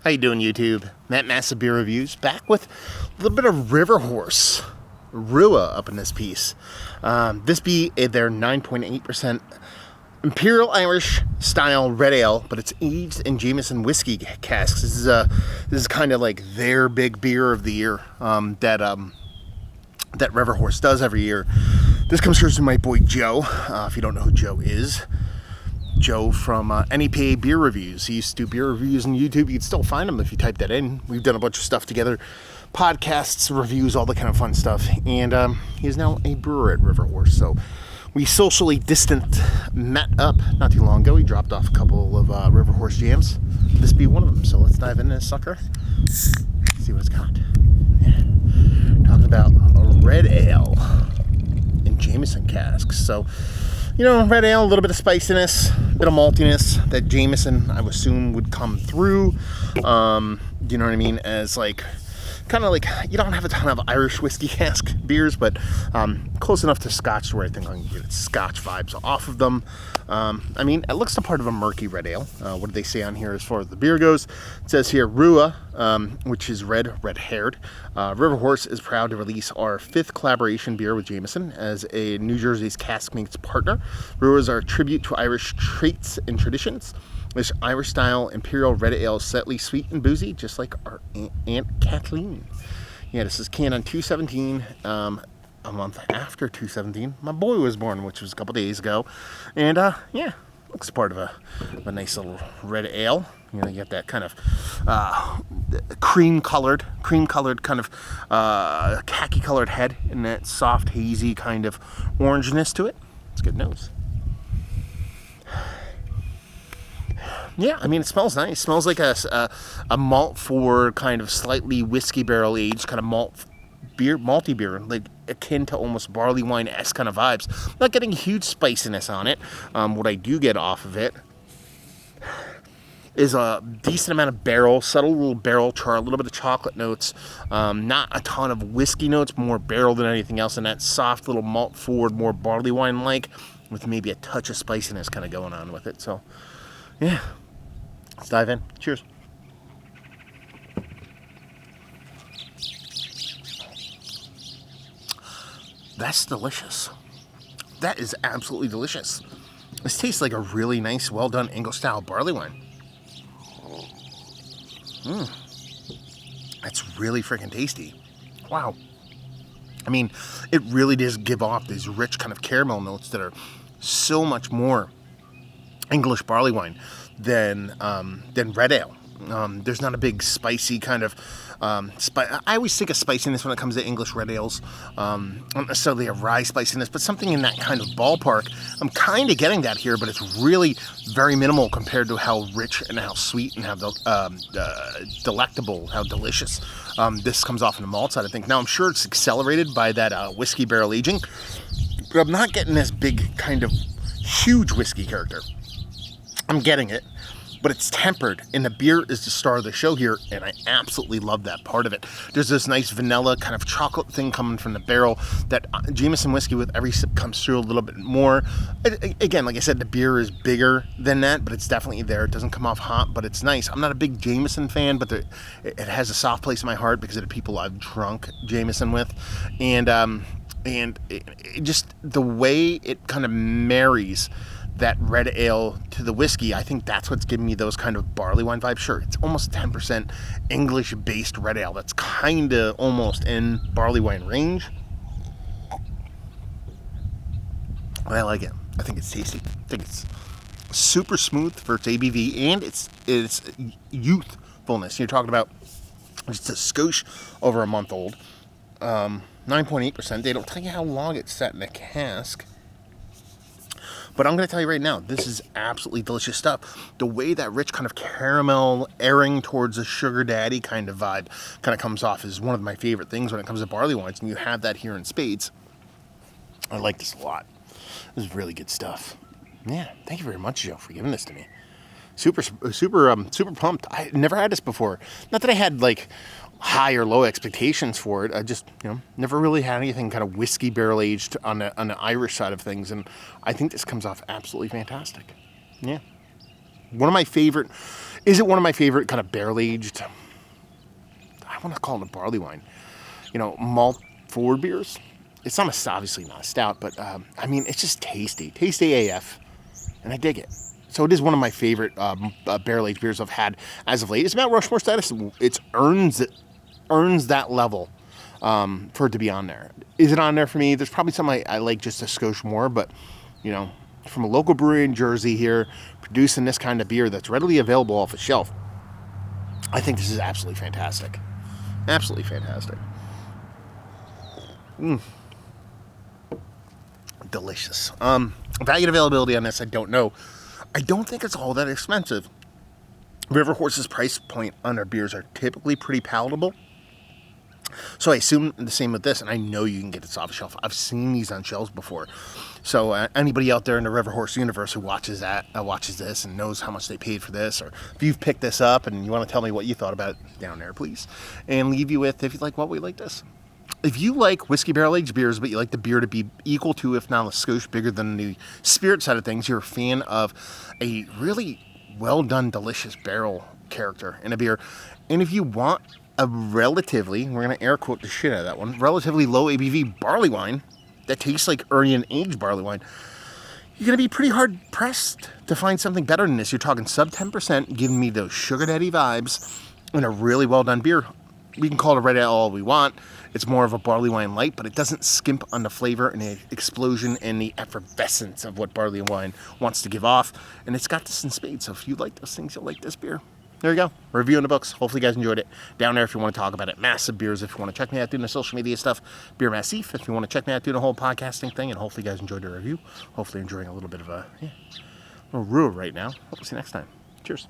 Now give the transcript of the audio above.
How you doing, YouTube? Matt Massive Beer Reviews, back with a little bit of River Horse Rua up in this piece. This be their 9.8% Imperial Irish style red ale, but it's aged in Jameson whiskey casks. This is kind of like their big beer of the year that River Horse does every year. This comes from my boy Joe. If you don't know who Joe is, Joe from NEPA Beer Reviews. He used to do beer reviews on YouTube. You can still find him if you type that in. We've done a bunch of stuff together. Podcasts, reviews, all that kind of fun stuff. And he's now a brewer at River Horse. So we socially distant met up not too long ago. He dropped off a couple of River Horse jams. This be one of them. So let's dive into this sucker. See what it's got. Yeah. Talking about a red ale in Jameson casks. So, you know, red ale, a little bit of spiciness, a bit of maltiness that Jameson, I would assume, would come through. You know what I mean? As like, kind of like, you don't have a ton of Irish whiskey cask beers, but close enough to Scotch where I think I can get Scotch vibes off of them. I mean, it looks the part of a murky red ale. What did they say on here as far as the beer goes? It says here, Rua, which is red-haired. River Horse is proud to release our 5th collaboration beer with Jameson as a New Jersey's cask mates partner. Ruas are a tribute to Irish traits and traditions. This Irish-style Imperial Red Ale is slightly sweet and boozy, just like our Aunt Kathleen. Yeah, this is canned on 2/17, a month after 2/17. My boy was born, which was a couple days ago. And, yeah, looks part of a nice little red ale. You know, you got that kind of cream-colored kind of khaki-colored head and that soft, hazy kind of orangeness to it. It's a good nose. Yeah, I mean, it smells nice. It smells like a malt forward kind of slightly whiskey barrel aged kind of malty beer, like akin to almost barley wine-esque kind of vibes. Not getting huge spiciness on it. What I do get off of it is a decent amount of subtle little barrel char, a little bit of chocolate notes, not a ton of whiskey notes, more barrel than anything else, and that soft little malt forward, more barley wine-like, with maybe a touch of spiciness kind of going on with it. So, yeah. Let's dive in. Cheers. That's delicious. That is absolutely delicious. This tastes like a really nice, well-done English-style barley wine. That's really freaking tasty. Wow. I mean, it really does give off these rich kind of caramel notes that are so much more English barley wine than red ale. There's not a big spicy kind of I always think of spiciness when it comes to English red ales. Not necessarily a rye spiciness, but something in that kind of ballpark. I'm kind of getting that here, but it's really very minimal compared to how rich and how sweet and how delectable, how delicious this comes off in the malt side, I think. Now, I'm sure it's accelerated by that whiskey barrel aging, but I'm not getting this big kind of huge whiskey character. I'm getting it, but it's tempered, and the beer is the star of the show here, and I absolutely love that part of it. There's this nice vanilla kind of chocolate thing coming from the barrel that Jameson whiskey with every sip comes through a little bit more. Again, like I said, the beer is bigger than that, but it's definitely there. It doesn't come off hot, but it's nice. I'm not a big Jameson fan, but it has a soft place in my heart because of the people I've drunk Jameson with, and it just the way it kind of marries that red ale to the whiskey, I think that's what's giving me those kind of barley wine vibes. Sure, it's almost 10% English-based red ale. That's kind of almost in barley wine range. But I like it. I think it's tasty. I think it's super smooth for its ABV and its youthfulness. You're talking about just a skosh over a month old. 9.8%. They don't tell you how long it's sat in a cask. But I'm going to tell you right now, this is absolutely delicious stuff. The way that rich kind of caramel airing towards a sugar daddy kind of vibe kind of comes off is one of my favorite things when it comes to barley wines. And you have that here in spades. I like this a lot. This is really good stuff. Yeah, thank you very much, Joe, for giving this to me. Super pumped. I never had this before. Not that I had like high or low expectations for it. I just, never really had anything kind of whiskey barrel aged on the Irish side of things, and I think this comes off absolutely fantastic. Yeah. One of my favorite, Is it one of my favorite kind of barrel-aged, I want to call it a barley wine, malt forward beers? It's obviously not a stout, but I mean, it's just tasty. Tasty AF. And I dig it. So it is one of my favorite barrel-aged beers I've had as of late. It's Mount Rushmore status. It earns that level for it to be on there. Is it on there for me? There's probably some I like just a skosh more, but, from a local brewery in Jersey here, producing this kind of beer that's readily available off the shelf, I think this is absolutely fantastic. Absolutely fantastic. Delicious. Value and availability on this, I don't know. I don't think it's all that expensive. River Horse's price point on their beers are typically pretty palatable. So I assume the same with this, and I know you can get this off the shelf. I've seen these on shelves before. So anybody out there in the River Horse universe who watches this and knows how much they paid for this, or if you've picked this up and you want to tell me what you thought about it down there, please. And leave you with, if you like what we like this. If you like whiskey barrel-aged beers, but you like the beer to be equal to, if not a skosh bigger than the spirit side of things, you're a fan of a really well-done, delicious barrel character in a beer. And if you want a relatively, we're going to air quote the shit out of that one, relatively low ABV barley wine that tastes like early and aged barley wine, you're going to be pretty hard-pressed to find something better than this. You're talking sub 10%, giving me those sugar daddy vibes, and a really well-done beer. We can call it red ale all we want. It's more of a barley wine light, but it doesn't skimp on the flavor and the explosion and the effervescence of what barley wine wants to give off. And it's got this in spades. So if you like those things, you'll like this beer. There you go. Review in the books. Hopefully you guys enjoyed it. Down there if you want to talk about it. Massive Beers if you want to check me out doing the social media stuff. Beer Massif if you want to check me out doing the whole podcasting thing. And hopefully you guys enjoyed the review. Hopefully enjoying a little bit of a little brew right now. Hope to see you next time. Cheers.